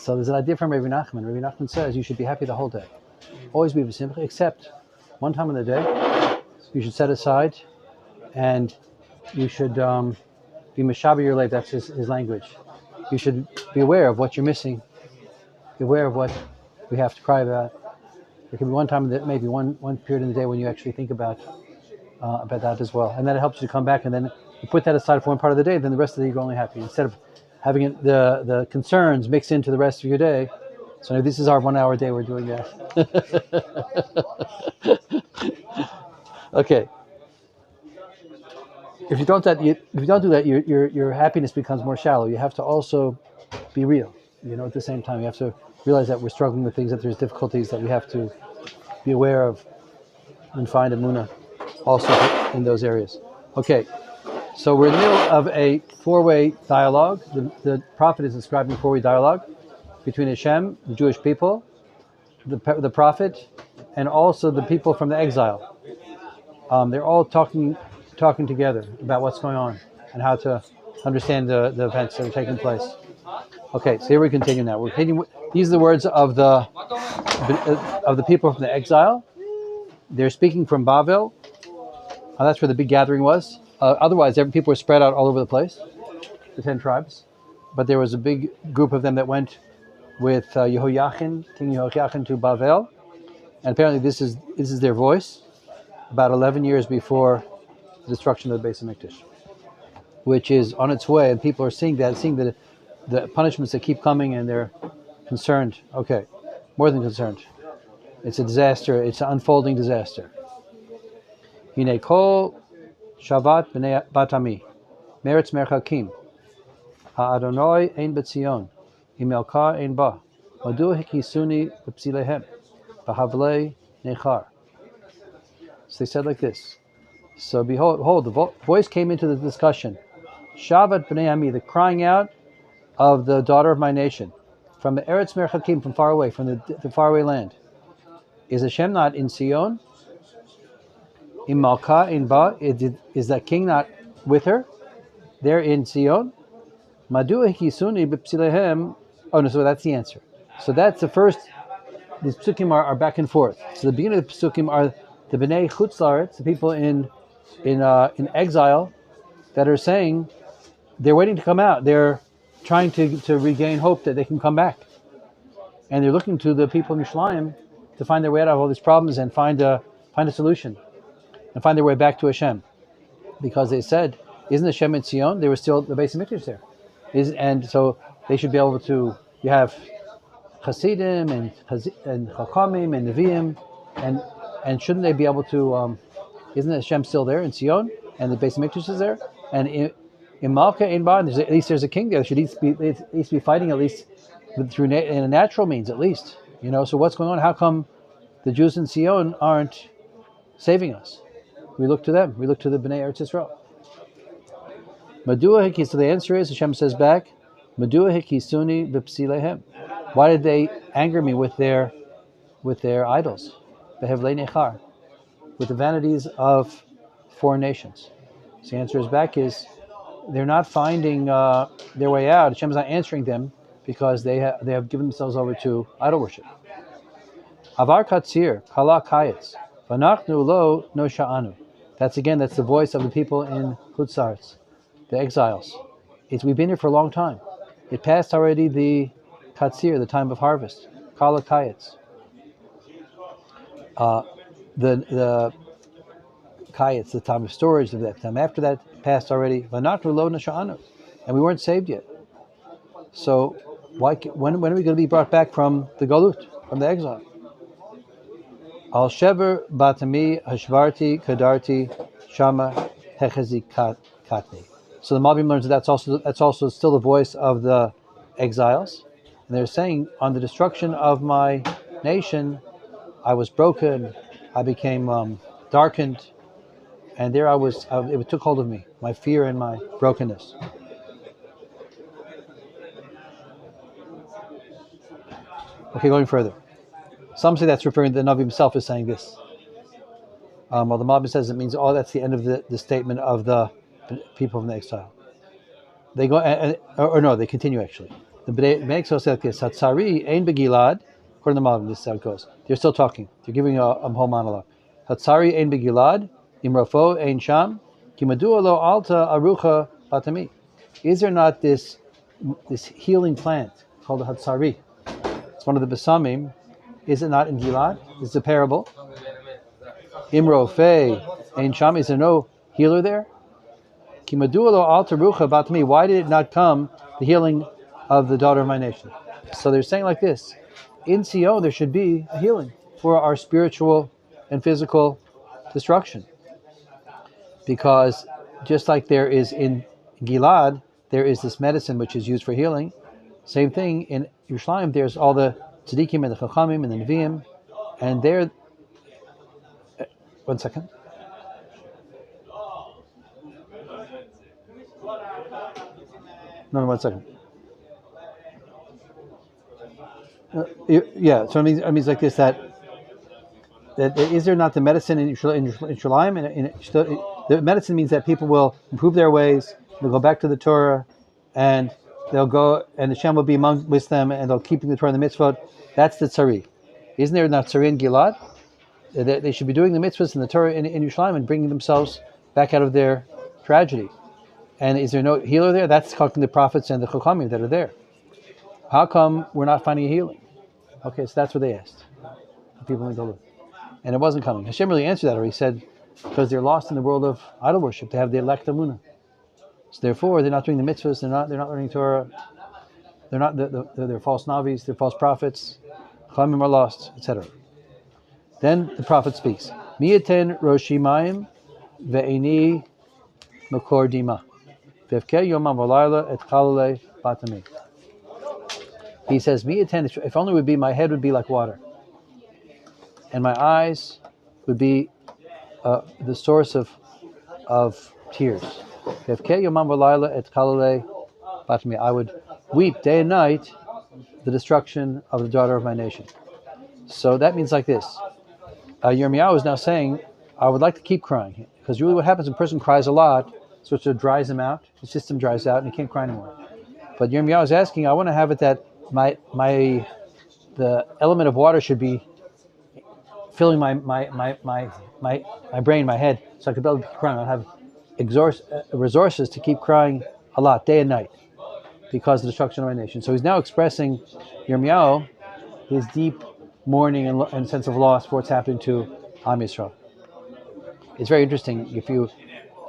So there's an idea from Rabbi Nachman. Rabbi Nachman says you should be happy the whole day. Always be b'simcha, except one time in the day, you should set aside and you should be meshaber your life. That's his language. You should be aware of what you're missing. Be aware of what we have to cry about. There can be one time that maybe one period in the day when you actually think about that as well, and then it helps you to come back. And then you put that aside for one part of the day. Then the rest of the day you're only happy instead of having the concerns mix into the rest of your day. So this is our 1 hour day. We're doing that. Okay. If you don't do that, your happiness becomes more shallow. You have to also be real. At the same time, you have to realize that we're struggling with things, that there's difficulties that we have to be aware of, and find emunah also in those areas. Okay, so we're in the middle of a four-way dialogue. The prophet is describing a four-way dialogue between Hashem, the Jewish people, the prophet, and also the people from the exile. They're all talking together about what's going on and how to understand the events that are taking place. Okay, so here we continue now. These are the words of the people from the exile. They're speaking from Bavel. That's where the big gathering was. Otherwise, people were spread out all over the place, the 10 tribes. But there was a big group of them that went with King Yehoiachin to Bavel. And apparently this is their voice about 11 years before the destruction of the Beis HaMikdash, which is on its way. And people are seeing the punishments that keep coming, and they're concerned. Okay, more than concerned. It's a disaster. It's an unfolding disaster. Hine kol shavat b'nei batami, meretz merchakim, ha'adonoi ein b'tzion, imelka ein ba, madu hikisuni b'psilehem, b'havlei nechar. So they said like this. So behold, the voice came into the discussion. Shavat b'nei ami, the crying out of the daughter of my nation, from the Eretz Merchakim, from far away, from the faraway land. Is Hashem not in Sion? In Malka, in Ba, is that king not with her? There in Sion? Madu hikisuni b'psilehem. Oh no, so that's the answer. So that's the first. These psukim are back and forth. So the beginning of the psukim are the Bnei Chutz La'aretz, the people in exile, that are saying they're waiting to come out. They're trying to regain hope that they can come back, and they're looking to the people in Yerushalayim to find their way out of all these problems and find a solution, and find their way back to Hashem, because they said, "Isn't Hashem in Sion?" There was still the Beis HaMikdash there, and so they should be able to. You have Hasidim and Chachamim and Nevi'im, and shouldn't they be able to? Isn't Hashem still there in Sion, and the Beis HaMikdash is there, and in Malka, in Ba, at least there's a king there. Should at least be fighting, at least through in a natural means, at least. So what's going on? How come the Jews in Sion aren't saving us? We look to them. We look to the Bnei Eretz Yisrael. Madua hiki. So the answer is, Hashem says back, Madua hikisuni b'psilehem. Why did they anger me with their idols? Behevlei nechar, with the vanities of foreign nations. So the answer is back is, they're not finding their way out. Hashem's not answering them because they have given themselves over to idol worship. Avar katzir kala kayetz v'nachnu lo no sha'anu. That's the voice of the people in Chutz La'aretz, the exiles. We've been here for a long time. It passed already the katzir, the time of harvest. Kala kayetz. The kayetz, the time of storage, the time after that passed already. V'nachnu lo no sha'anu, and we weren't saved yet. So when are we going to be brought back from the galut, from the exile? Al shever batami hashvarti kadarti shama hechezi katni. So the Malbim learns that that's also still the voice of the exiles, and they're saying, on the destruction of my nation, I was broken, I became darkened, and there I was. It took hold of me, my fear and my brokenness. Okay, going further. Some say that's referring to the Navi himself is saying this. While the Malbim says it means, that's the end of the statement of the people from the exile. They go, they continue actually. The Bnei Exo said this, Hatzari ein begilad, according to the Malvin, this is how it goes. They're still talking. They're giving a whole monologue. Hatzari ein begilad, imrofo ein sham, kimadu lo alta arucha batami. Is there not this healing plant called the Hatzari? It's one of the Besamim. Is it not in Gilad? It's a parable. Imrofei ein sham. Is there no healer there? Kimadu lo alta arucha batami. Why did it not come, the healing of the daughter of my nation? So they're saying like this: in Sion there should be a healing for our spiritual and physical destruction, because just like there is in Gilad, there is this medicine which is used for healing. Same thing in Yerushalayim. There's all the tzaddikim and the chachamim and the neviim, and they're. One second. No, 1 second. Yeah, so it means like this, that is there not the medicine in Yerushalayim? The medicine means that people will improve their ways, they'll go back to the Torah, and they'll go, and the Shem will be with them, and they'll keep the Torah and the mitzvot. That's the tzari. Isn't there not tzari in Gilad? They should be doing the mitzvahs and the Torah in Yerushalayim and bringing themselves back out of their tragedy. And is there no healer there? That's talking the prophets and the chachamim that are there. How come we're not finding a healing? Okay, so that's what they asked. The people in Golden. And it wasn't coming. Hashem really answered that, or he said, because they're lost in the world of idol worship. They have the elect Amunah. So therefore, they're not doing the mitzvahs, they're not learning Torah, they're false navis, they're false prophets, Chachamim are lost, etc. Then the prophet speaks. Mi'eten roshimayim ve'eni makor dima. Vevke yomam v'layla et chalale batami. He says, if only would be, my head would be like water, and my eyes would be the source of tears. I would weep day and night the destruction of the daughter of my nation. So that means like this. Yirmeyahu is now saying, I would like to keep crying, because really what happens when a person cries a lot, so it dries him out, his system dries out, and he can't cry anymore. But Yirmeyahu is asking, I want to have it that the element of water should be filling my brain, my head, so I could be able to keep crying. I'll have resources to keep crying a lot, day and night, because of the destruction of my nation. So he's now expressing, Yirmeyahu, his deep mourning and sense of loss for what's happened to Am Yisrael. It's very interesting because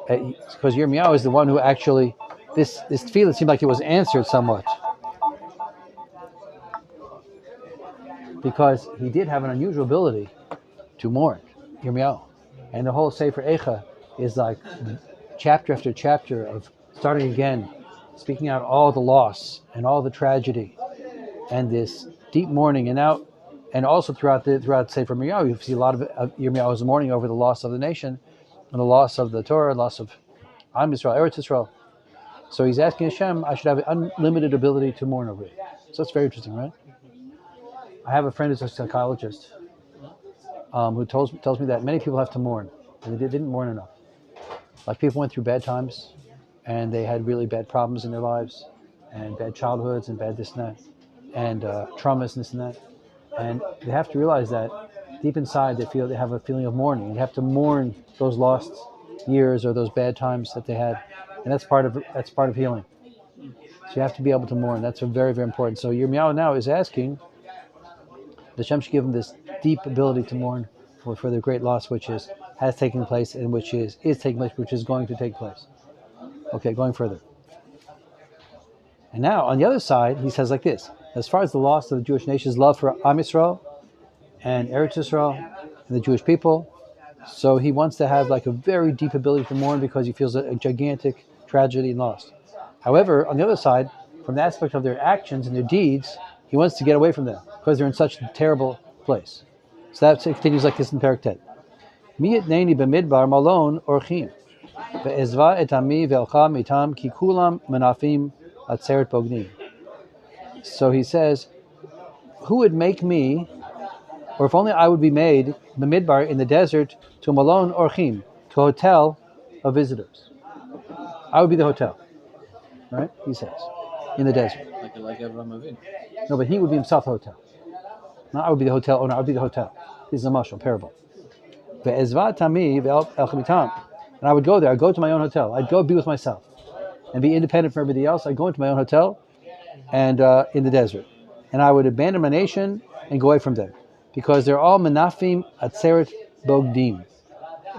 Yirmeyahu is the one who actually, this feeling seemed like it was answered somewhat, because he did have an unusual ability to mourn, Yirmeyahu. And the whole Sefer Eicha is like chapter after chapter of starting again, speaking out all the loss and all the tragedy and this deep mourning. And also throughout Sefer Yirmeyahu, you see a lot of Yirmeyahu's mourning over the loss of the nation and the loss of the Torah, loss of Am Yisrael, Eretz Yisrael. So he's asking Hashem, I should have an unlimited ability to mourn over it. So it's very interesting, right? I have a friend who's a psychologist who tells me that many people have to mourn, and they didn't mourn enough. Like people went through bad times, and they had really bad problems in their lives, and bad childhoods, and bad this and that, and traumas and this and that. And they have to realize that deep inside they have a feeling of mourning. You have to mourn those lost years or those bad times that they had, and that's part of healing. So you have to be able to mourn. That's very, very important. So Yirmeyahu now is asking the Hashem should give him this deep ability to mourn for the great loss which has taken place and which is taking place, which is going to take place. Okay, going further. And now on the other side, he says like this: as far as the loss of the Jewish nation's love for Am Yisrael and Eretz Yisrael and the Jewish people, so he wants to have like a very deep ability to mourn because he feels a gigantic tragedy and loss. However, on the other side, from the aspect of their actions and their deeds, he wants to get away from them because they're in such a terrible place. So that continues like this in Perek Tet. Mi etneni b'midbar malon orchim ve'ezva et ami ve'elcha mitam ki kulam menafim atzeret bognim. So he says, who would make me, or if only I would be made, b'midbar, in the desert, to malon orchim, to a hotel of visitors. I would be the hotel, right? He says, in the desert. Like Avraham Avinu. No, but he would be himself a hotel. Not I would be the hotel owner. I would be the hotel. This is a mashal parable. And I would go there. I'd go to my own hotel. I'd go be with myself and be independent from everybody else. I'd go into my own hotel and in the desert. And I would abandon my nation and go away from them. Because they're all menafim atzeret bogdim.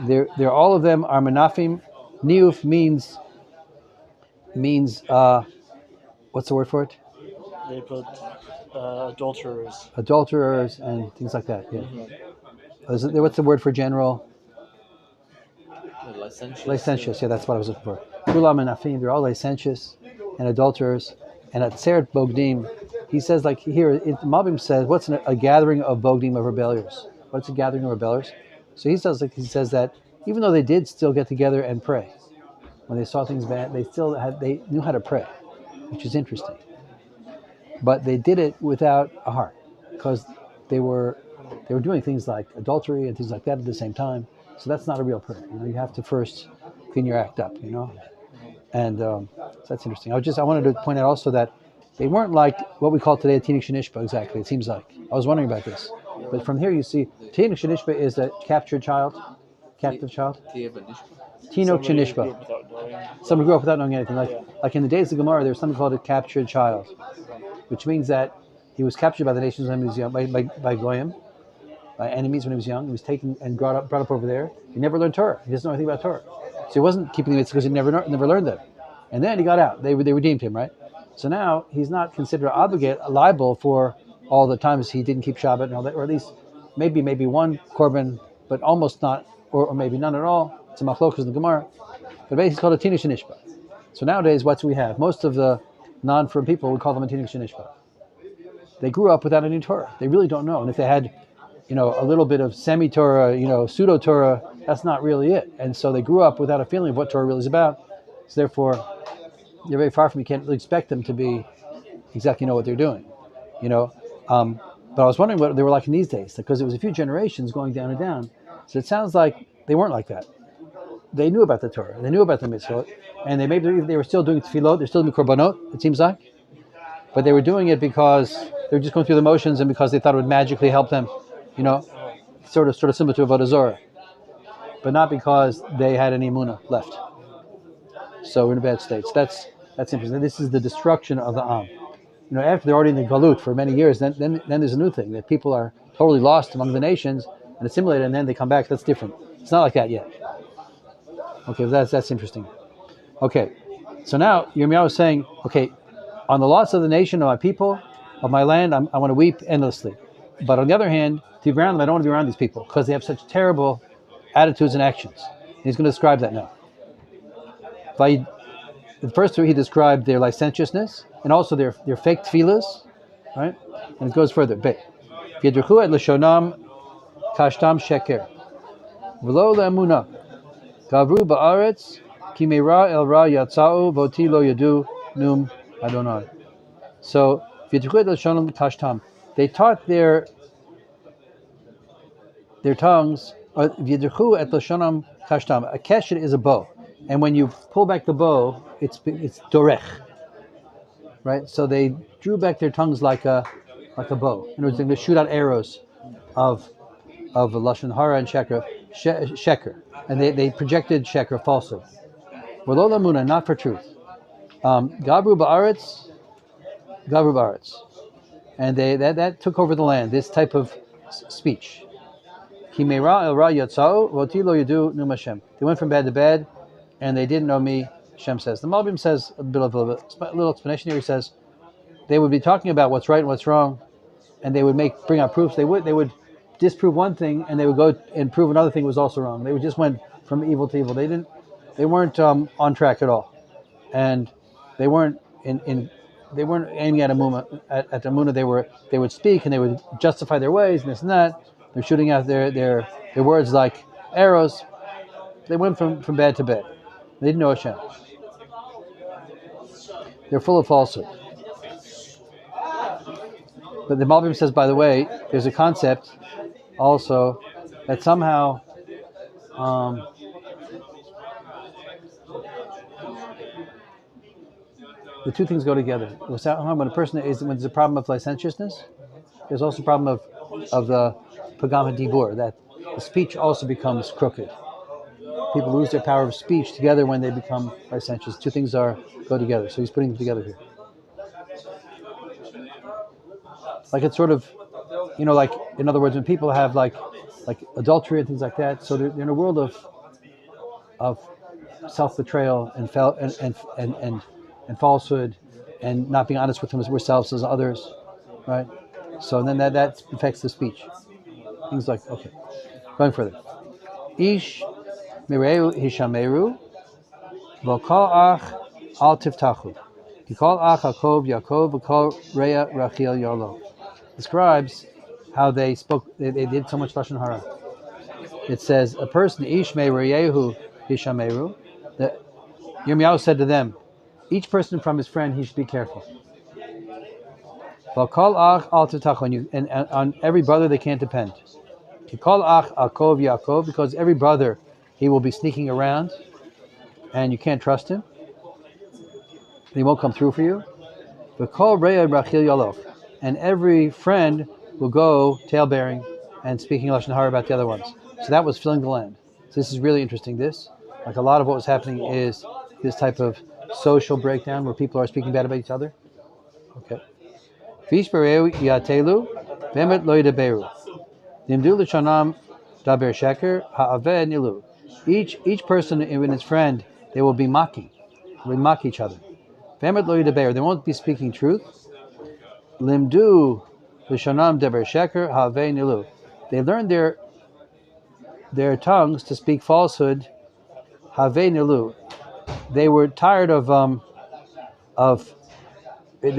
They're all of them are menafim. Niuf means what's the word for it? They put Adulterers and things like that. Yeah. What's the word for general? Licentious. Yeah, that's what I was looking for. Kulam and Afim, they're all licentious and adulterers. And at Seret Bogdim, he says, like here, Malbim says, what's a gathering of Bogdim, of rebellers? What's a gathering of rebellers? So he says that even though they did still get together and pray, when they saw things bad, they knew how to pray, which is interesting. But they did it without a heart, because they were doing things like adultery and things like that at the same time. So that's not a real prayer. You have to first clean your act up. And so that's interesting. I wanted to point out also that they weren't like what we call today a Tinuk Shenishba exactly. It seems like I was wondering about this, but from here you see Tinuk Shenishba is a captive child. Tinuk Shenishba. Someone grew up without knowing anything. Like in the days of Gemara, there's something called a captured child, which means that he was captured by the nations when he was young, by Goyim, by enemies when he was young. He was taken and brought up over there. He never learned Torah. He doesn't know anything about Torah. So he wasn't keeping the mitzvahs because he never learned them. And then he got out. They redeemed him, right? So now he's not considered liable for all the times he didn't keep Shabbat and all that, or at least maybe one korban, but almost not, or maybe none at all. It's a machlokas in the Gemara. But basically it's called a Tinuk Shenishba. So nowadays, what do we have? Most of the non-firm people, we call them a Tinuk Shenishba. They grew up without any Torah. They really don't know. And if they had, a little bit of semi-Torah, pseudo-Torah, that's not really it. And so they grew up without a feeling of what Torah really is about. So therefore, they're very far from, you can't really expect them to be exactly know what they're doing, But I was wondering what they were like in these days, because it was a few generations going down and down. So it sounds like they weren't like that. They knew about the Torah. They knew about the mitzvot. And they were still doing tefillot. They're still doing korbanot, it seems like. But they were doing it because they were just going through the motions and because they thought it would magically help them, sort of similar to Avodah Zorah. But not because they had any emunah left. So we're in a bad state. So that's interesting. This is the destruction of the Am. After they're already in the Galut for many years, then there's a new thing, that people are totally lost among the nations and assimilated, and then they come back. That's different. It's not like that yet. Okay, that's interesting. Okay, so now Yirmeyahu is saying, okay, on the loss of the nation, of my people, of my land, I want to weep endlessly. But on the other hand, to be around them, I don't want to be around these people because they have such terrible attitudes and actions. And he's going to describe that now. The first two, he described their licentiousness and also their fake tefillas, right? And it goes further. Bet. V'yadruchu et lashonam kashtam sheker. V'lo le'emunah. Gavru ba'aretz ki meira el ra yatzau voti lo yadu num Adonai. So, they taught their tongues. A keshet is a bow, and when you pull back the bow, it's dorech, right? So they drew back their tongues like a bow. In other words, they shoot out arrows of lashon hara and sheker, and they projected sheker, falsehood. V'lo lamuna, not for truth. Gabru ba'aretz, and that took over the land. This type of speech. Ki meira el ra yatzau voti lo yadu num Hashem. They went from bad to bad, and they didn't know me. Hashem says. The Malbim says a little explanation here. He says they would be talking about what's right and what's wrong, and they would bring out proofs. They would disprove one thing, and they would go and prove another thing was also wrong. They just went from evil to evil. They weren't on track at all, and they weren't they weren't aiming at Amunah. They would speak and they would justify their ways and this and that. They're shooting out their words like arrows. They went from bad to bad. They didn't know Hashem. They're full of falsehood. But the Malbim says, by the way, there's a concept also that somehow the two things go together. When a person when there's a problem of licentiousness, there's also a problem of the pagam hadibur, that the speech also becomes crooked. People lose their power of speech together when they become licentious. Two things go together. So he's putting them together here. Like it's sort of, like in other words, when people have like adultery and things like that, so they're in a world of self-betrayal and falsehood and not being honest with themselves as others, right? So then that affects the speech. Things like, okay, going further. Ish mireu hishameru v'kol ach al tiftachu. V'kol ach Yaakov v'kol rea Rachel yolo. Describes how they spoke. They did so much lashon hara. It says a person ish mireu hishameru. The Yirmeyahu said to them, each person from his friend he should be careful. And on every brother they can't depend. Because every brother he will be sneaking around and you can't trust him. He won't come through for you. And every friend will go tailbearing and speaking lashon hara about the other ones. So that was filling the land. So this is really interesting. Like a lot of what was happening is this type of social breakdown where people are speaking bad about each other. Okay. Each person and his friend, they will be mocking. They will mock each other. They won't be speaking truth. They learned their tongues to speak falsehood. They were tired of the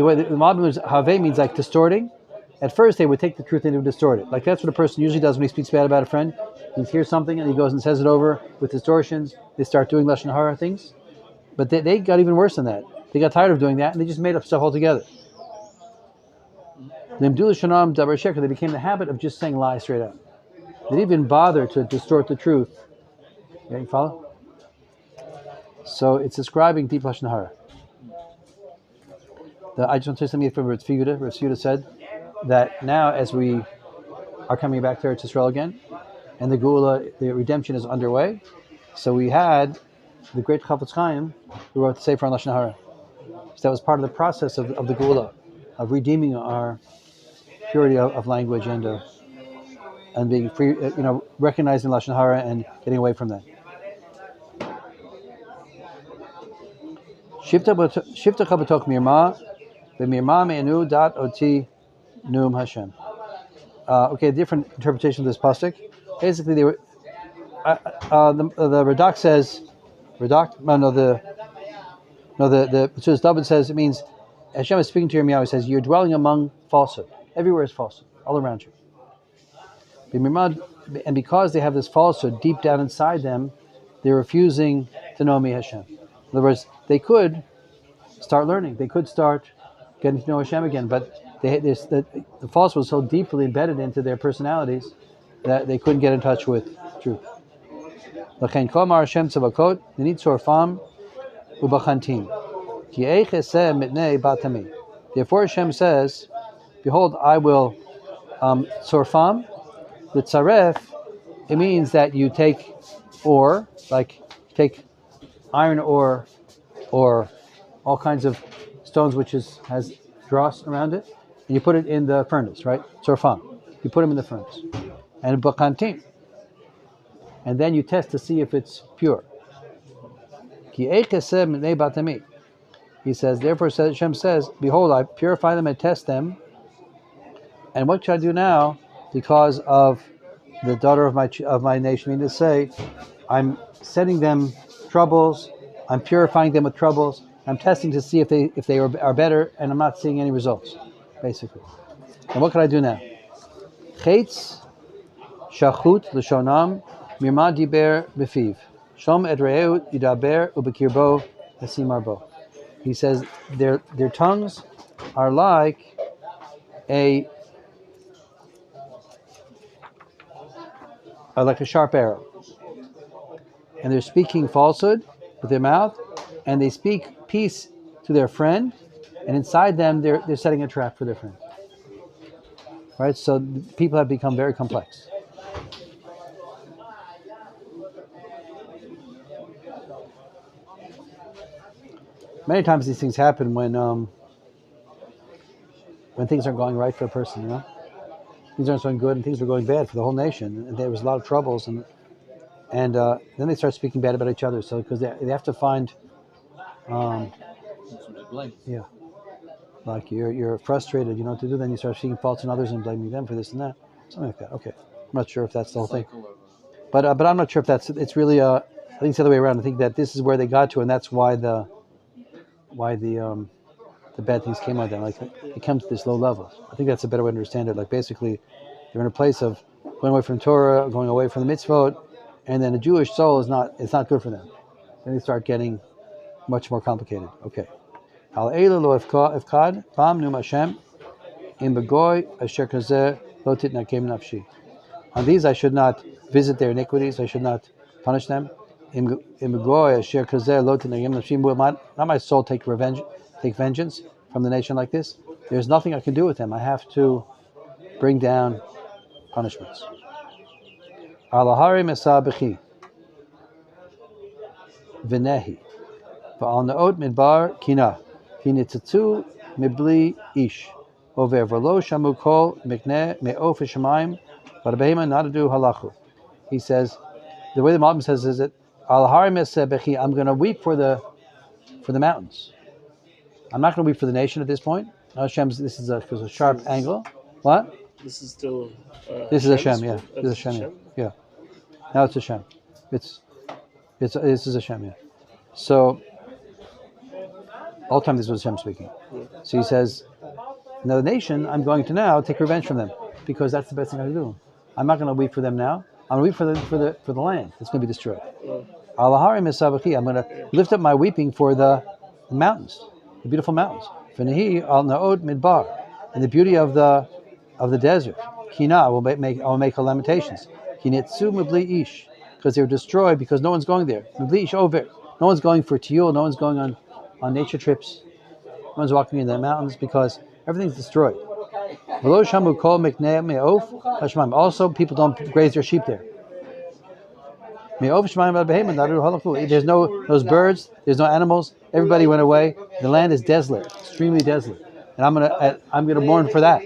way the modern is. Have means like distorting. At first, they would take the truth and they would distort it. Like that's what a person usually does when he speaks bad about a friend. He hears something and he goes and says it over with distortions. They start doing lashon hara things. But they got even worse than that. They got tired of doing that and they just made up stuff altogether. They became the habit of just saying lies straight out. They didn't even bother to distort the truth. Yeah, you follow? So it's describing deep lashon hara. I just want to say something from Rav Yehuda. Rav Yehuda said that now, as we are coming back to Eretz Yisrael again, and the Geula, the redemption is underway, so we had the great Chafetz Chaim who wrote the Sefer on lashon hara. So that was part of the process of the Geula, of redeeming our purity of language and being free, recognizing lashon hara and getting away from that. Shifta chabatok mirma. Hashem. Okay, different interpretation of this pasuk. Basically, they were the Radak says the David says it means Hashem is speaking to Yirmeyahu. He says you're dwelling among falsehood. Everywhere is falsehood, all around you. And because they have this falsehood deep down inside them, they're refusing to know me, Hashem. In other words, they could start learning. They could start getting to know Hashem again, but the falsehood was so deeply embedded into their personalities that they couldn't get in touch with truth. Therefore Hashem says, behold, I will sorfam, the tzaref, it means that you take ore, like take iron ore or all kinds of stones which has dross around it, and you put it in the furnace, right? Sorfam. You put them in the furnace. And bakantim. And then you test to see if it's pure. He says, therefore Hashem says, behold, I purify them and test them. And what should I do now? Because of the daughter of my nation, meaning to say, I'm sending them troubles, I'm purifying them with troubles, I'm testing to see if they are better, and I'm not seeing any results, basically. And what can I do now? Chetz shachut l'shonam mirma diber befiv shom et re'eu yidaber ubekirbo hasimarbo. He says their tongues are like a sharp arrow, and they're speaking falsehood with their mouth, and they speak peace to their friend, and inside them they're setting a trap for their friend. Right? So people have become very complex. Many times these things happen when things aren't going right for a person, things aren't going good and things are going bad for the whole nation, and there was a lot of troubles, and then they start speaking bad about each other. So because they have to find, yeah, like you're frustrated, you know what to do. Then you start seeing faults in others and blaming them for this and that, something like that. Okay, I'm not sure if that's the whole thing, but I'm not sure if it's really. I think it's the other way around. I think that this is where they got to, and that's why the bad things came on them. Like it comes to this low level. I think that's a better way to understand it. Like basically, they're in a place of going away from Torah, going away from the mitzvot, and then a Jewish soul it's not good for them. Then they start getting much more complicated. Okay. Al Eila lo ifkad pam nu Hashem im begoy asher kazeh lo titnakem nafshi. On these I should not visit their iniquities. I should not punish them. Im begoy asher kazeh lo titnakem nafshi. Will not my soul take vengeance from the nation like this? There's nothing I can do with them. I have to bring down punishments. Alahari mesabechi v'nehi v'al naot midbar kina v'nitzatzu mibli ish over v'lo shamu kol mikneh me'of shamayim v'arbehema nadadu halachu. He says, the way the Malbim says is that Alahari mesabechi, I'm going to weep for the mountains. I'm not going to weep for the nation at this point. Hashem's, this is a sharp angle. What? This is still. This is Hashem, yeah. This is Hashem, yeah. Now it's Hashem. This is Hashem, yeah. So all the time this was Hashem speaking. Yeah. So he says, now the nation, I'm going to now take revenge from them because that's the best thing I can do. I'm not going to weep for them now. I'm going to weep for the land that's going to be destroyed. Alahari mesabachi. I'm going to lift up my weeping for the mountains, the beautiful mountains. V'nehi al naot midbar, and the beauty of the desert. Kina, I will make lamentations. Kinitzu mibli ish, because they're destroyed because no one's going there. Mibli ish over. No one's going for tiyul. No one's going on nature trips. No one's walking in the mountains because everything's destroyed. V'lo shamu kol mikneh me'of hashmaim. Also, people don't graze their sheep there. Me'of shmaim v'arbehema nadu halachu. There's those birds. There's no animals. Everybody went away. The land is desolate, extremely desolate, and I'm gonna mourn for that.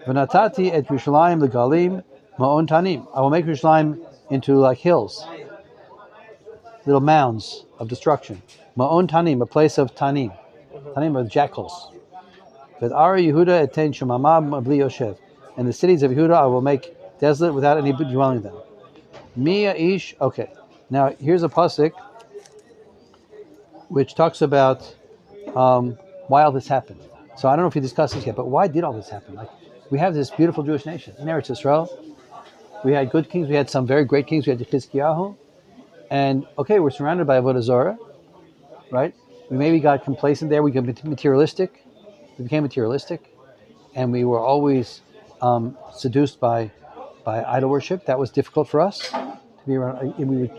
V'natati et Yerushalayim legalim ma'on tanim. I will make Yerushalayim into like hills, little mounds of destruction. Ma'on tanim, a place of tanim. Tanim are jackals. V'ara Yehuda etein shemamam bli yoshev. And the cities of Yehuda I will make desolate without any dwelling in them. Mia ish. Okay, now here's a pasuk which talks about why all this happened. So I don't know if you discussed this yet, but why did all this happen? Like, we have this beautiful Jewish nation in Eretz Yisrael. We had good kings. We had some very great kings. We had Yirmeyahu. And, okay, we're surrounded by Avodah Zarah, right? We maybe got complacent there. We got materialistic. We became materialistic. And we were always seduced by idol worship. That was difficult for us to be around.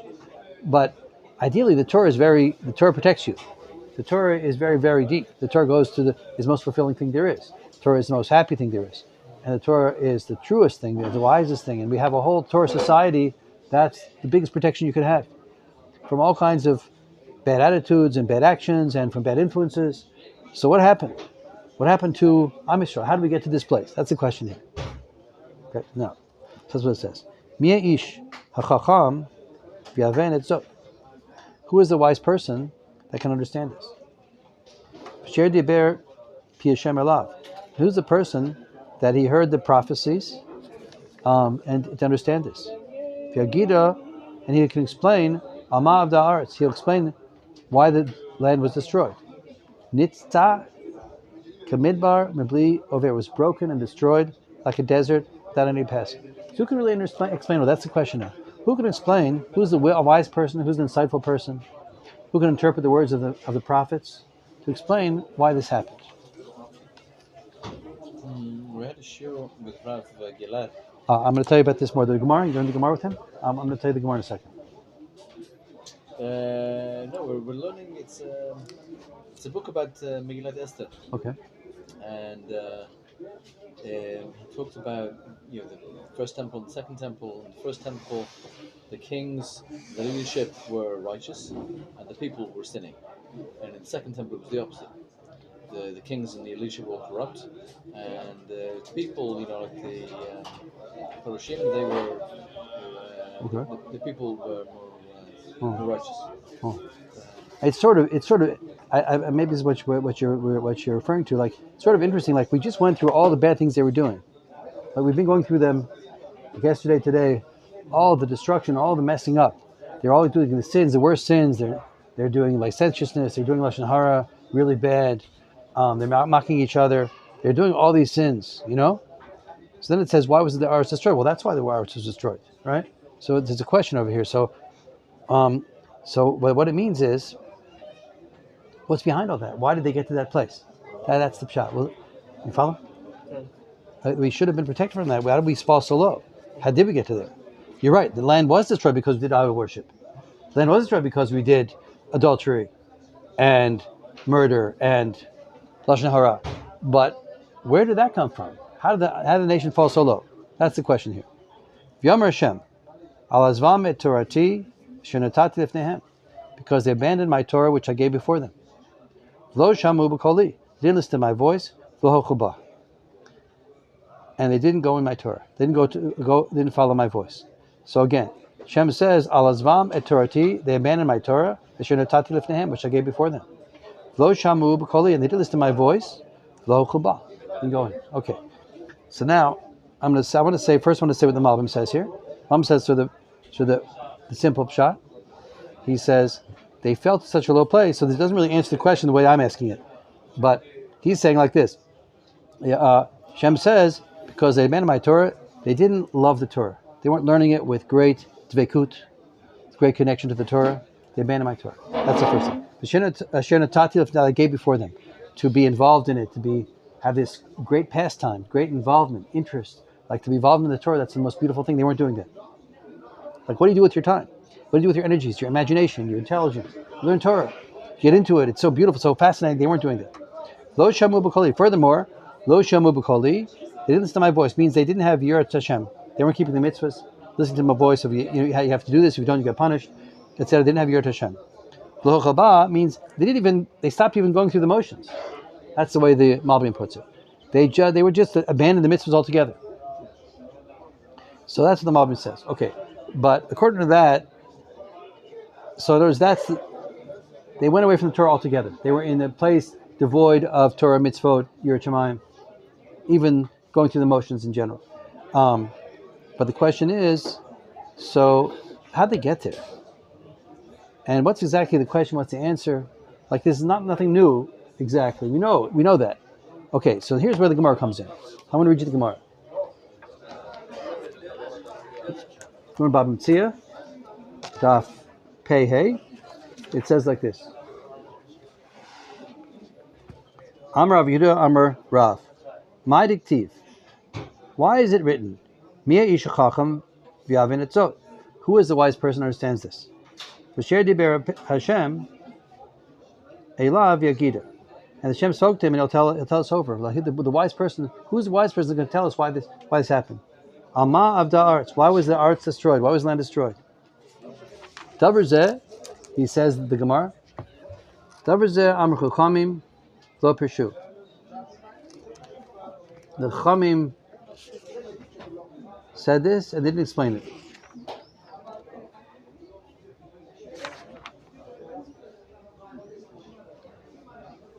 But ideally, the Torah protects you. The Torah is very, very deep. The Torah is the most fulfilling thing there is. The Torah is the most happy thing there is. And the Torah is the truest thing, the wisest thing. And we have a whole Torah society. That's the biggest protection you could have from all kinds of bad attitudes and bad actions and from bad influences. So what happened? What happened to Am Yisrael? How did we get to this place? That's the question here. Okay, no. That's what it says. Mia ish hachacham v'yaven etzot. Who is the wise person that can understand this? Sher diber pi Hashem elav. Who's the person that he heard the prophecies and to understand this? V'yagida, and he can explain Alma of the Aretz. He'll explain why the land was destroyed. Nitzta kamidbar mibli over. It was broken and destroyed like a desert without any passing. So who can really explain? Well, that's the question now. Who can explain? Who's a wise person? Who's an insightful person? Who can interpret the words of the prophets to explain why this happened? We had a show with Rav Gilad. I'm going to tell you about this more. The Gemara. You going to the Gemara with him? I'm going to tell you the Gemara in a second. No, we're learning. It's it's a book about Megillat Esther, Okay. and he talked about the first temple and the second temple. In the first temple, the kings, the leadership were righteous, and the people were sinning. And in the second temple, it was the opposite. The kings and the leadership were corrupt, and the people, like the Paroshim, they were Okay. the people were more righteous. Oh. It's sort of. Maybe this is what you're referring to. Like, it's sort of interesting. Like, we just went through all the bad things they were doing. Like, we've been going through them yesterday, today, all the destruction, all the messing up. They're all doing the sins, the worst sins. They're doing licentiousness. They're doing lashon hara, really bad. They're mocking each other. They're doing all these sins. So then it says, why was the arts destroyed? Well, that's why the arts was destroyed, right? So there's a question over here. So what it means is, what's behind all that? Why did they get to that place? That's the pshat. Well, you follow? We should have been protected from that. Why did we fall so low? How did we get to there? You're right. The land was destroyed because we did idol worship. The land was destroyed because we did adultery and murder and lashon hara. But where did that come from? How did the nation fall so low? That's the question here. V'yomer Hashem, al azvam et torati shenatati lifnehem, because they abandoned my Torah which I gave before them. Lo shamu b'koli, they didn't listen to my voice. V'lo chubah, and they didn't go in my Torah. They didn't follow my voice. So again, Shem says, al azvam et torati, they abandoned my Torah, shenatati lifnehem, which I gave before them. Lo shamu b'koli, and they didn't listen to my voice. V'lo chubah, and going. Okay. So now I want to say what the Malbim says here. Malbim says the simple pshat. He says they fell to such a low place, so this doesn't really answer the question the way I'm asking it. But he's saying like this. Shem says, because they abandoned my Torah, they didn't love the Torah. They weren't learning it with great dvekut, great connection to the Torah. They abandoned my Torah. That's the first thing. That I gave before them, to be involved in it, have this great pastime, great involvement, interest, like to be involved in the Torah. That's the most beautiful thing. They weren't doing that. Like, what do you do with your time? What do you do with your energies, your imagination, your intelligence? You learn Torah. Get into it. It's so beautiful, so fascinating. They weren't doing that. Lo shamu b'koli. Furthermore, lo shamu b'koli, they didn't listen to my voice. Means they didn't have yirat Hashem. They weren't keeping the mitzvahs. Listening to my voice of you have to do this. If you don't, you get punished. Etc. They didn't have yirat Hashem. Lo chaba means they stopped even going through the motions. That's the way the Malbim puts it. They were just abandoned the mitzvahs altogether. So that's what the Malbim says. Okay, but according to that, so they went away from the Torah altogether. They were in a place devoid of Torah, mitzvot, yirat shamayim, even going through the motions in general. But the question is, so how'd they get there? And what's exactly the question? What's the answer? Like, this is nothing new. Exactly. We know that. Okay, so here's where the Gemara comes in. I want to read you the Gemara. Gemara Bab Metzia, Daf Pei Hey. It says like this. Amar Rav Yehuda Amar Rav. My dictive. Why is it written? Mia ish chacham v'yavin etzot. Who is the wise person who understands this? V'sher diber Hashem elav yagida. And Hashem spoke to him, and he'll tell us over. Like the wise person, who's the wise person going to tell us why this happened? Alma avda arts. Why was the arts destroyed? Why was the land destroyed? Davar zeh, he says the Gemara. Davar zeh amar chachamim lo pirshu. The Chachamim said this and they didn't explain it.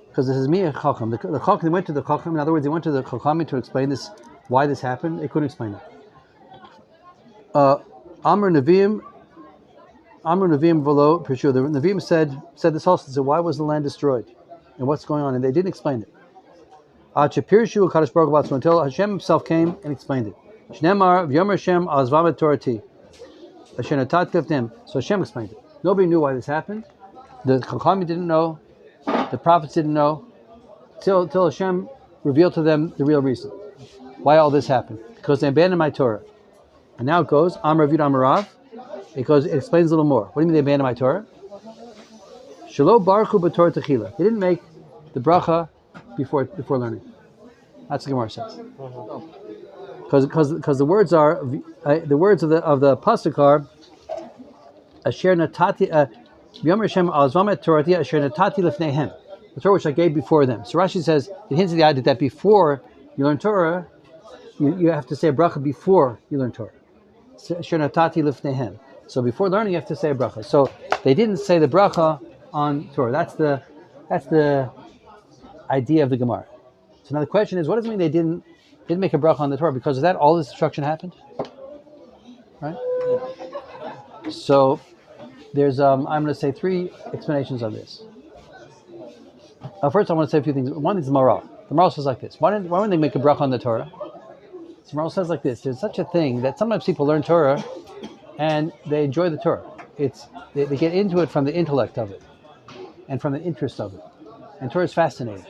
Because this is me a Chacham. The Chacham, they went to the Chacham. In other words, they went to the Chacham to explain this, why this happened. They couldn't explain it. Amr Nevi'im v'lo Pirshu. The Nevi'im said this also. So why was the land destroyed? And what's going on? And they didn't explain it. Until Hashem himself came and explained it. Shnemar v'yomer Hashem azvam et torati. So Hashem explained it. Nobody knew why this happened. The Chachamim didn't know. The prophets didn't know. Till Hashem revealed to them the real reason. Why all this happened. Because they abandoned my Torah. And now it goes, Amar Rav Amarav, because it explains a little more. What do you mean they abandoned my Torah? Shelo baruchu b'Torah techila. They didn't make the bracha before learning. That's what Gemara says. Because the words are the words of the pasuk are Asher natati V'yomer Hashem al zvamet torati asher natati lefneihem, the Torah which I gave before them. So Rashi says it hints at the idea that before you learn Torah, you have to say a bracha before you learn Torah. Asher natati lefneihem. So before learning, you have to say a bracha. So they didn't say the bracha on Torah. That's the idea of the Gemara. So now the question is, what does it mean they didn't make a bracha on the Torah? Because of that, all this destruction happened, right? So there's I'm going to say three explanations of this. First, I want to say a few things. One is the Maral. The Maral says like this: why wouldn't they make a bracha on the Torah? So the Maral says like this: there's such a thing that sometimes people learn Torah and they enjoy the Torah. They get into it from the intellect of it and from the interest of it. And Torah is fascinating,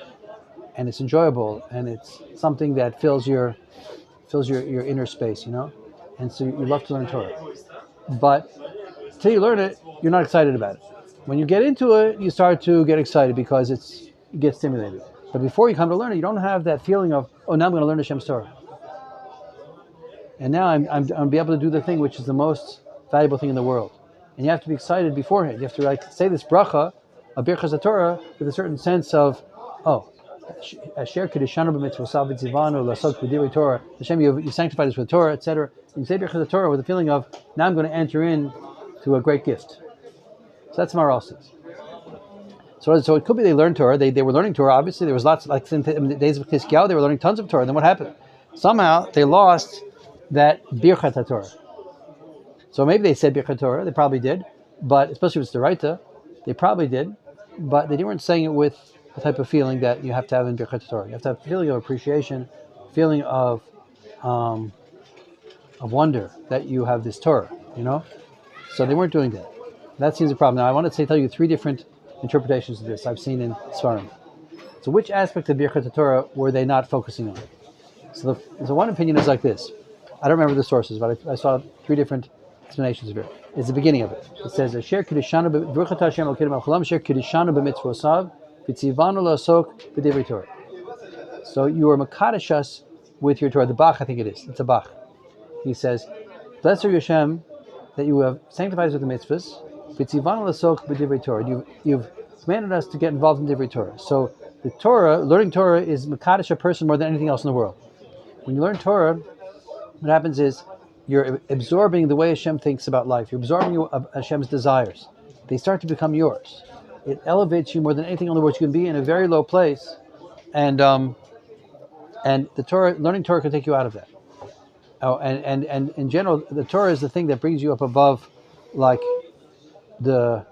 and it's enjoyable, and it's something that fills your inner space, And so you love to learn Torah. But until you learn it, you're not excited about it. When you get into it, you start to get excited because you get stimulated. But before you come to learn it, you don't have that feeling of, oh, now I'm going to learn Hashem's Torah. And now I'm going to be able to do the thing which is the most valuable thing in the world. And you have to be excited beforehand. You have to say this bracha, a birchas Torah, with a certain sense of, oh, Asher Kedishanu b'mitzvosav v'tzivanu l'asok b'direi Torah. Hashem, you sanctified us with Torah, etc. And you say birchas Torah with the feeling of, now I'm going to enter in to a great gift. So that's Maral says. So it could be they learned Torah. They were learning Torah. Obviously, there was lots, like in the days of Chizkiyahu, they were learning tons of Torah. Then what happened? Somehow they lost that birchat Torah. So maybe they said birchat Torah. They probably did, but especially if it's the Raita, they probably did, but they weren't saying it with the type of feeling that you have to have in birchat Torah. You have to have a feeling of appreciation, feeling of wonder that you have this Torah. So they weren't doing that. That seems a problem. Now I want to tell you three different interpretations of this I've seen in Svarim. So which aspect of birchat Torah were they not focusing on? So one opinion is like this. I don't remember the sources, but I saw three different explanations of it. It's the beginning of it. It says, "Asher kedishanu b'ruchat Hashem Elokeinu melcholam asher kedishanu b'mitzvosav v'tzivanu la'asok b'divrei Torah." So you are makadosh us with your Torah. The Bach, I think it is. It's a Bach. He says, "Blessed are you, Hashem, that you have sanctified us with the mitzvahs. V'tzivanu la'asok b'divrei Torah. You've commanded us to get involved in divrei Torah." So the Torah, learning Torah, is makadosh a person more than anything else in the world. When you learn Torah, what happens is you're absorbing the way Hashem thinks about life. You're absorbing Hashem's desires. They start to become yours. It elevates you more than anything in the world. You can be in a very low place, and the Torah, learning Torah, can take you out of that. Oh, and in general, the Torah is the thing that brings you up above, like the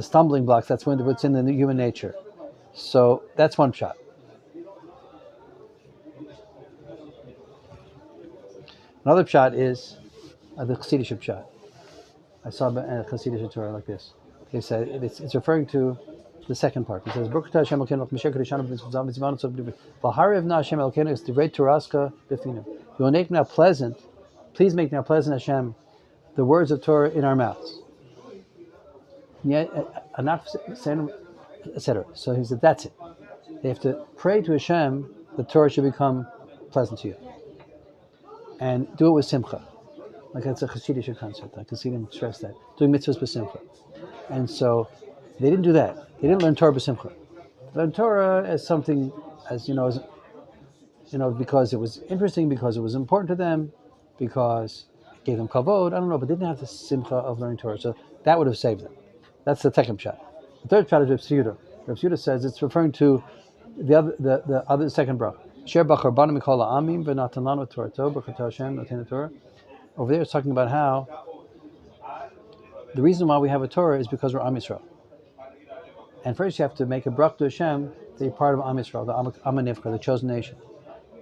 stumbling blocks. That's what's in the human nature. So that's one shot. Another shot is the Chassidish shot. I saw a Chassidish Torah like this. They said it's referring to the second part. It says, "Baruch atah Hashem Elokeinu Mishar Kedishanu b'mitzvosav v'tzivanu tzov b'divrei v'hariv na Hashem Elokeinu es divrei Toraska b'finu." You will make now pleasant. Please make now pleasant, Hashem, the words of Torah in our mouths. Nach, etc. So he said, that's it. They have to pray to Hashem that Torah should become pleasant to you. And do it with simcha. Like that's a Chassidish concept. I can see them stress that. Doing mitzvahs with simcha. And so they didn't do that. They didn't learn Torah with simcha. They learned Torah as something, because it was interesting, because it was important to them, because it gave them kavod. I don't know, but they didn't have the simcha of learning Torah. So that would have saved them. That's the second shot. The third shot is Reb Tzviuda. Reb Tzviuda says it's referring to the other second bracha. Over there it's talking about how the reason why we have a Torah is because we're Am Yisrael. And first you have to make a bracha to Hashem that you're part of Am Yisrael, the Am HaNivcha, the chosen nation.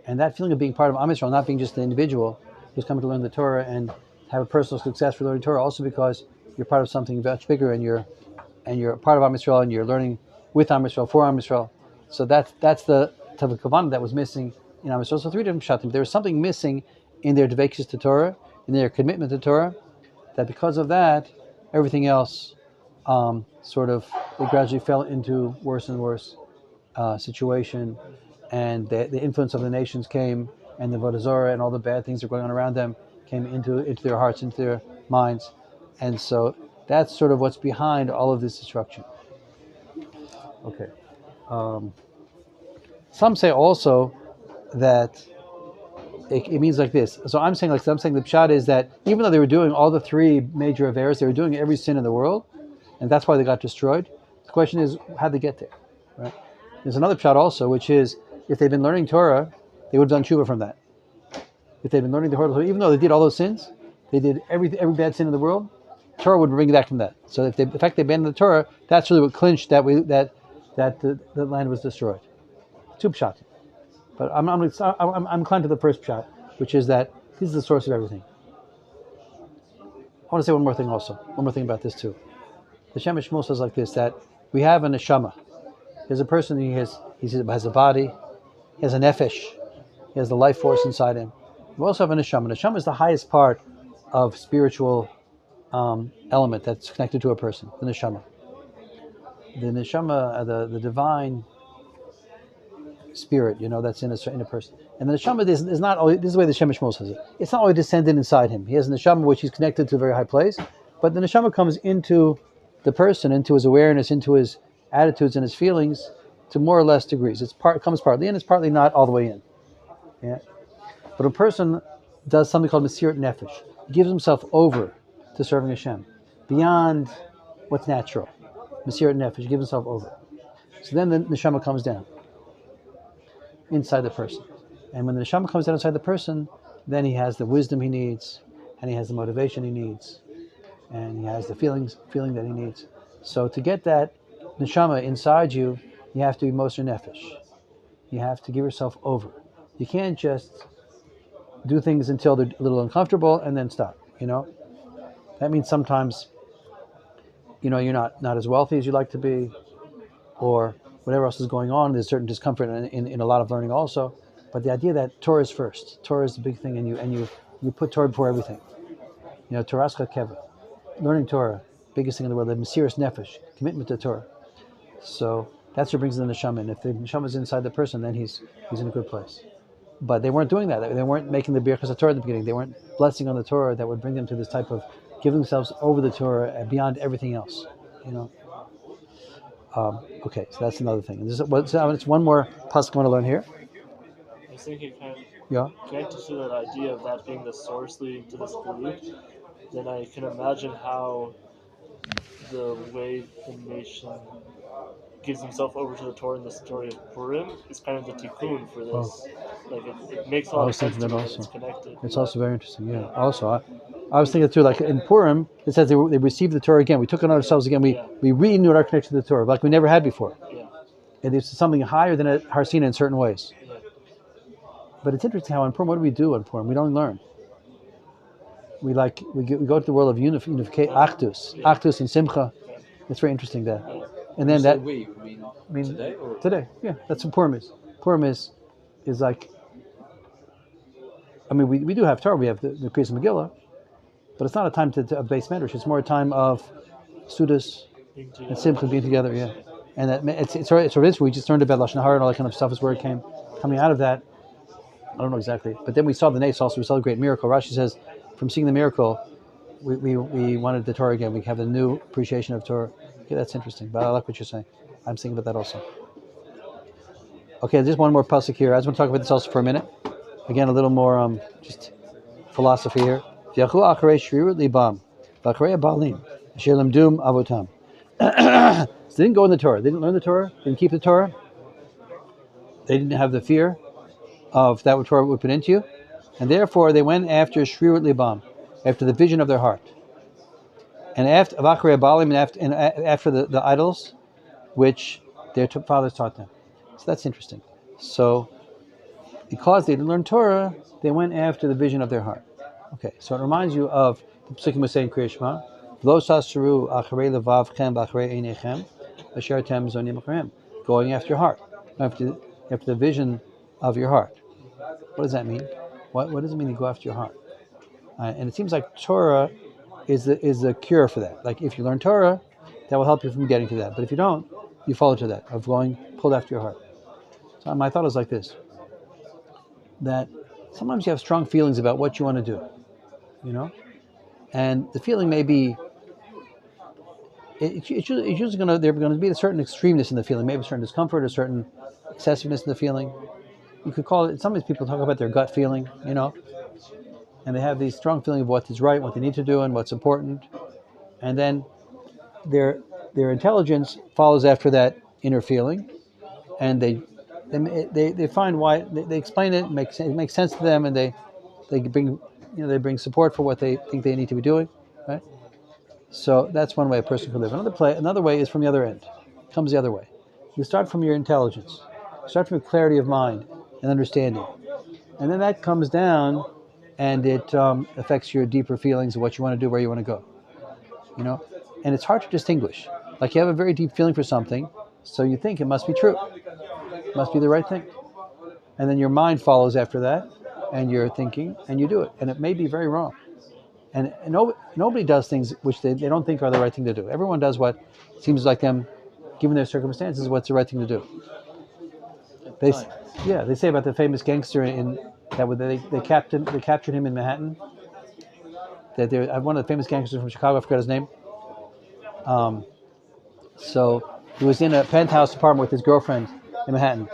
And that feeling of being part of Am Yisrael, not being just the individual who's coming to learn the Torah and have a personal success for learning Torah, also because you're part of something much bigger and you're part of Am Yisrael and you're learning with Am Yisrael, for Am Yisrael. So that's the type of kavanah that was missing in Am Yisrael. So three different shatim. There was something missing in their devekis to Torah, in their commitment to Torah, that because of that, everything else they gradually fell into worse and worse situation, and the influence of the nations came, and the Avodah Zarah and all the bad things that were going on around them came into their hearts, into their minds, and so that's sort of what's behind all of this destruction. Okay. Um, some say also that it means like this. So I'm saying the pshat is that even though they were doing all the three major affairs, they were doing every sin in the world, and that's why they got destroyed. The question is, how'd they get there? Right? There's another pshat also, which is if they'd been learning Torah, they would have done tshuva from that. If they'd been learning the Torah, even though they did all those sins, they did every bad sin in the world, Torah would bring back from that. So if the fact they abandoned the Torah, that's really what clinched that the land was destroyed. Two pshat. But I'm inclined to the first pshat, which is that this is the source of everything. I want to say one more thing also. One more thing about this too. The Shem Shmuel says like this, that we have a neshama. There's a person he has a body, he has a nefesh, he has the life force inside him. We also have a neshama. Neshama is the highest part of spiritual element that's connected to a person, the neshama. The neshama, the divine spirit, that's in a person. And the neshama is not always, this is the way the Shem Shmuel says it. It's not always descended inside him. He has a neshama which he's connected to a very high place, but the neshama comes into the person, into his awareness, into his attitudes and his feelings to more or less degrees. It comes partly in, it's partly not all the way in. Yeah. But a person does something called Mesirat Nefesh. He gives himself over to serving Hashem beyond what's natural. Mesirat Nefesh, he gives himself over. So then the neshama comes down inside the person. And when the neshama comes down inside the person, then he has the wisdom he needs, and he has the motivation he needs, and he has the feeling that he needs. So to get that neshama inside you, you have to be Moser Nefesh. You have to give yourself over. You can't just do things until they're a little uncomfortable and then stop, That means sometimes, you're not as wealthy as you'd like to be, or whatever else is going on. There's certain discomfort in a lot of learning also. But the idea that Torah is first. Torah is the big thing, and you put Torah before everything. Torascha Keva. Learning Torah, biggest thing in the world, the Mesiras Nefesh, commitment to Torah. So that's what brings the neshama in. If the neshama is inside the person, then he's in a good place. But they weren't doing that. They weren't making the birchas Torah at the beginning. They weren't blessing on the Torah that would bring them to this type of giving themselves over the Torah beyond everything else. Okay, so that's another thing. It's one more pasuk I want to learn here. I was thinking connected to that idea of that being the source leading to this belief, then I can imagine how the way the nation gives himself over to the Torah in the story of Purim is kind of the tikkun for this. It makes a lot of sense to me that it's connected. It's also very interesting, yeah. Also, I was thinking too, like in Purim, it says they received the Torah again. We took it on ourselves again. We renewed our connection to the Torah, like we never had before. Yeah. And it's something higher than at Har Sinai in certain ways. Yeah. But it's interesting how in Purim, what do we do in Purim? We don't learn. We go to the world of unification, Achdus and Simcha. It's very interesting that. And then that. We mean today? Or? Today, yeah. That's what Purim is. Purim is like. I mean, we do have Torah. We have the Kriyas Megillah, but it's not a time of base medrash. It's more a time of Sudas and Simcha being together. Yeah, and that it's we just learned about Lashon Hara and all that kind of stuff is where it came. Coming out of that, I don't know exactly, but then we saw the nace also. We saw the great miracle. Rashi says, from seeing the miracle, we wanted the Torah again. We have a new appreciation of Torah. Okay, that's interesting. But I like what you're saying. I'm thinking about that also. Okay, just one more pasuk here. I just want to talk about this also for a minute. Again, a little more just philosophy here. So they didn't go in the Torah. They didn't learn the Torah. They didn't keep the Torah. They didn't have the fear of that what Torah would put into you. And therefore, they went after Shrirut Libam, after the vision of their heart. And after the idols, which their fathers taught them. So that's interesting. So, because they didn't learn Torah, they went after the vision of their heart. Okay, so it reminds you of the psukim we say in Kriya Shema, Lo sasaru acharei levavchem b'acharei einechem, asher tem zonim acharem. Going after your heart, after the vision of your heart. What does that mean? What does it mean to go after your heart? And it seems like Torah is the cure for that. Like if you learn Torah, that will help you from getting to that. But if you don't, you follow to that, of going pulled after your heart. So my thought is like this, that sometimes you have strong feelings about what you want to do, and the feeling may be, it's usually going to, there's going to be a certain extremeness in the feeling, maybe a certain discomfort, a certain excessiveness in the feeling. You could call it, sometimes people talk about their gut feeling, and they have these strong feeling of what is right, what they need to do, and what's important, and then their intelligence follows after that inner feeling, and they find why, they explain it, it makes sense to them, and they bring they bring support for what they think they need to be doing, right? So that's one way a person can live. Another way is from the other end. It comes the other way. You start from your intelligence, start from your clarity of mind and understanding, and then that comes down, and it affects your deeper feelings of what you want to do, where you want to go, and it's hard to distinguish. Like, you have a very deep feeling for something, so you think it must be true, it must be the right thing, and then your mind follows after that, and you're thinking, and you do it, and it may be very wrong. And nobody does things which they don't think are the right thing to do. Everyone does what seems like them, given their circumstances, what's the right thing to do. They say about the famous gangster they captured him in Manhattan. That one of the famous gangsters from Chicago, I forgot his name. So he was in a penthouse apartment with his girlfriend in Manhattan,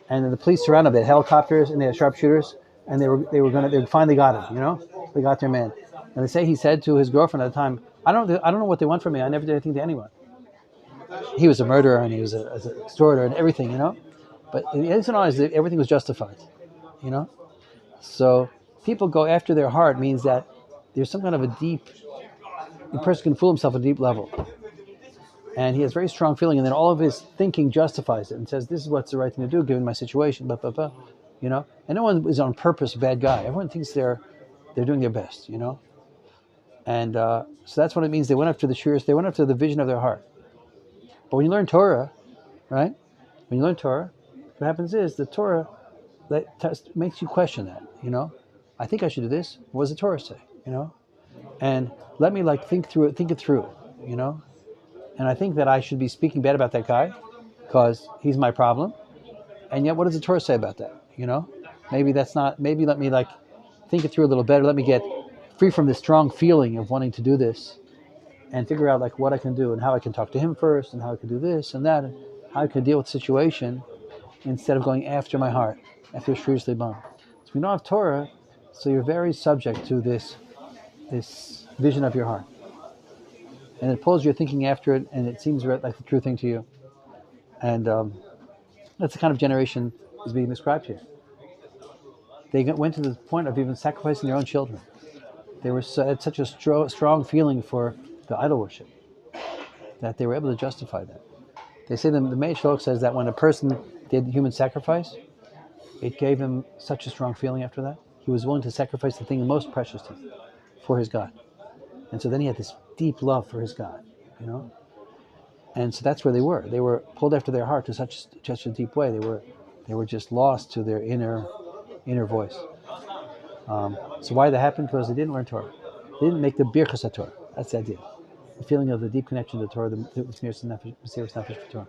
and then the police surrounded him. They had helicopters and they had sharpshooters, and they finally got him. They got their man. And they say he said to his girlfriend at the time, I don't know what they want from me. I never did anything to anyone. He was a murderer, and he was an extorter and everything, But in his eyes, everything was justified, So people go after their heart means that there's some kind of a person can fool himself at a deep level. And he has very strong feeling, and then all of his thinking justifies it and says, this is what's the right thing to do given my situation, blah, blah, blah, And no one is on purpose a bad guy. Everyone thinks they're doing their best, And so that's what it means. They went after the truth. They went after the vision of their heart. But when you learn Torah, right? When you learn Torah, what happens is the Torah makes you question that. I think I should do this. What does the Torah say? And let me think it through. And I think that I should be speaking bad about that guy because he's my problem. And yet, what does the Torah say about that? Maybe that's not. Maybe let me think it through a little better. Let me get free from this strong feeling of wanting to do this, and figure out what I can do and how I can talk to him first, and how I can do this and that, and how I can deal with the situation instead of going after my heart, after Shrius Liban. So we don't have Torah, so you're very subject to this vision of your heart, and it pulls your thinking after it, and it seems like the true thing to you. And that's the kind of generation is being described here. They went to the point of even sacrificing their own children. They had such a strong feeling for the idol worship that they were able to justify that. They say the Meir Shalok says that when a person did human sacrifice, it gave him such a strong feeling after that. He was willing to sacrifice the thing most precious to him for his God. And so then he had this deep love for his God, And so that's where they were. They were pulled after their heart to such a deep way. They were just lost to their inner voice. So why that happened? Because they didn't learn Torah. They didn't make the Birchas HaTorah. That's the idea. The feeling of the deep connection to Torah, the Mesiras Nefesh for Torah.